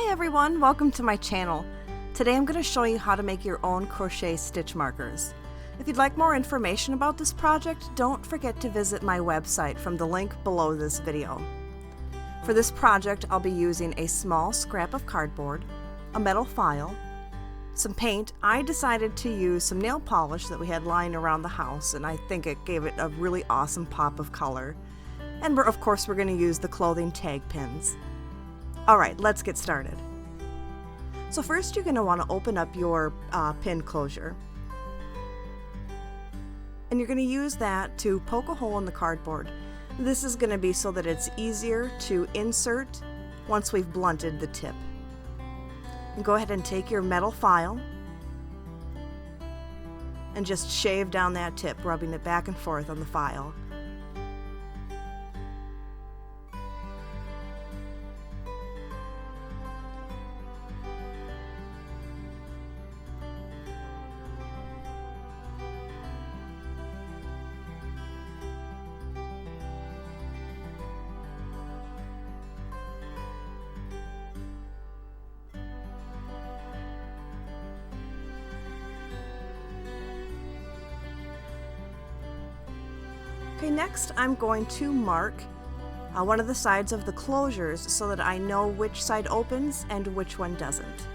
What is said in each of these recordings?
Hi everyone, welcome to my channel. Today I'm going to show you how to make your own crochet stitch markers. If you'd like more information about this project, don't forget to visit my website from the link below this video. For this project, I'll be using a small scrap of cardboard, a metal file, some paint. I decided to use some nail polish that we had lying around the house, and I think it gave it a really awesome pop of color. And of course we're going to use the clothing tag pins. Alright, let's get started. So first you're going to want to open up your pin closure. And you're going to use that to poke a hole in the cardboard. This is going to be so that it's easier to insert once we've blunted the tip. And go ahead and take your metal file and just shave down that tip, rubbing it back and forth on the file. Okay, next I'm going to mark one of the sides of the closures so that I know which side opens and which one doesn't.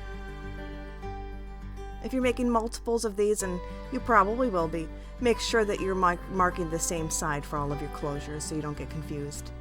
If you're making multiples of these, and you probably will be, make sure that you're marking the same side for all of your closures so you don't get confused.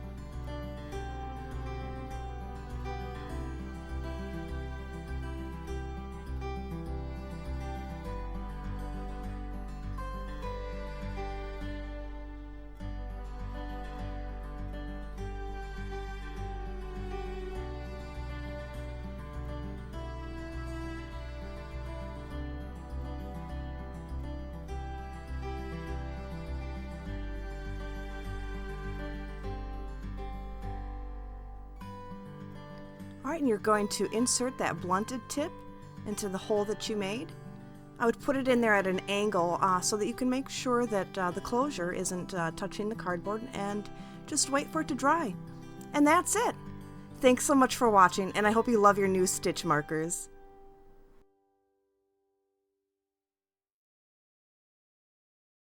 Alright, and you're going to insert that blunted tip into the hole that you made. I would put it in there at an angle so that you can make sure that the closure isn't touching the cardboard, and just wait for it to dry. And that's it! Thanks so much for watching, and I hope you love your new stitch markers.